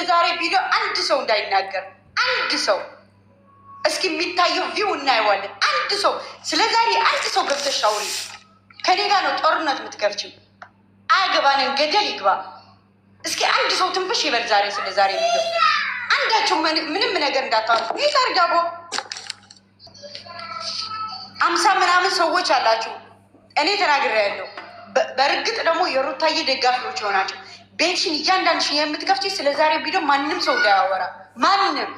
ዛሬ ቪዲዮ አንድ ሰው እንዳይናገር፣ አንድ ሰው እስኪ የሚታየው ቪው እናየዋለን። አንድ ሰው ስለ ዛሬ አንድ ሰው ገብተሽ አውሪ። ከኔ ጋር ነው ጦርነት የምትከፍችው። አያገባንም፣ ገደል ይግባ። እስኪ አንድ ሰው ትንፍሽ ይበል ዛሬ ስለ ዛሬ ቪዲዮ። አንዳቸው ምንም ነገር እንዳታወሩ። ይህ አርጋቦ 50 ምናምን ሰዎች አላችሁ። እኔ ተናግሬያለሁ። በእርግጥ ደግሞ የሩታዬ ደጋፊዎች ሆናቸው ቤትሽን እያንዳንድሽን የምትከፍቺ ስለ ዛሬ ቪዲዮ ማንም ሰው እንዳያወራ። ማንም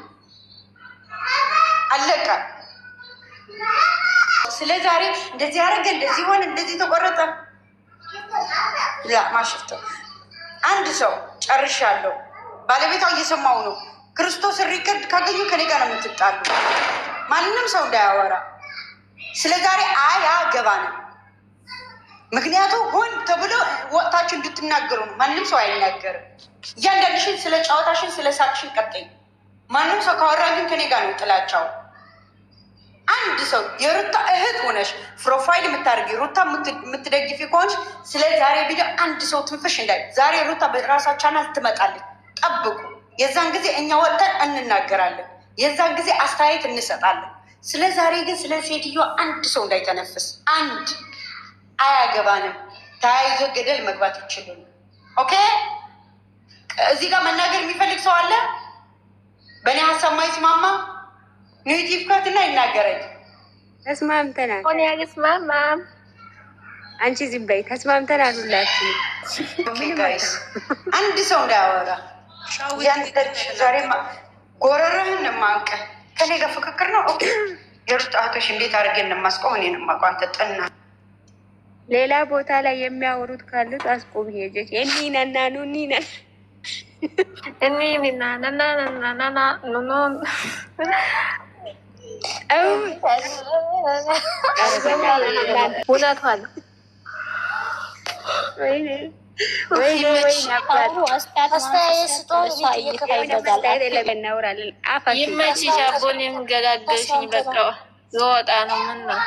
አለቀ። ስለ ዛሬ እንደዚህ ያደረገ እንደዚህ ሆነ እንደዚህ ተቆረጠ ላ ማሽፍተ አንድ ሰው ጨርሻለሁ። ባለቤቷ እየሰማው ነው። ክርስቶስ ሪከርድ ካገኙ ከኔ ጋር ነው የምትጣሉ። ማንም ሰው እንዳያወራ ስለ ዛሬ አያገባንም። ምክንያቱም ሆን ተብሎ ወቅታችሁ እንድትናገሩ ነው። ማንም ሰው አይናገርም። እያንዳንድሽን ስለ ጨዋታሽን ስለ ሳቅሽን ቀጠኝ። ማንም ሰው ካወራ ግን ከኔ ጋር ነው ጥላቻው። አንድ ሰው የሩታ እህት ሆነሽ ፕሮፋይል የምታደርጊ ሩታ የምትደግፊ ከሆንሽ ስለ ዛሬ ቪዲዮ አንድ ሰው ትንፍሽ እንዳይ። ዛሬ ሩታ በራሷ ቻናል ትመጣለች፣ ጠብቁ። የዛን ጊዜ እኛ ወጥተን እንናገራለን። የዛን ጊዜ አስተያየት እንሰጣለን። ስለ ዛሬ ግን ስለ ሴትዮ አንድ ሰው እንዳይተነፍስ። አንድ አያገባንም። ተያይዞ ገደል መግባት ይችላል። ኦኬ፣ እዚህ ጋር መናገር የሚፈልግ ሰው አለ? በእኔ ሀሳብ ማይስማማ ኔቲቭ ካትና ይናገረኝ። ተስማምተናል። ሆነ ያስማማም። አንቺ ዝም በይ። ተስማምተናል ሁላችን። ጋይስ አንድ ሰው እንዳያወራ። ዛሬ ጎረረህን ማንቀ ከኔ ጋር ፍክክር ነው። የሩት እህቶች እንዴት አድርገን እንደማስቆም እኔን ማቋን ተጠና። ሌላ ቦታ ላይ የሚያወሩት ካሉት አስቆም። ሄጀች እኒነና ኑኒነ እውነቷን እናወራለን። ይመችሽ። አቦን የምገላገልሽኝ በቃ ልወጣ ነው። ምን ነው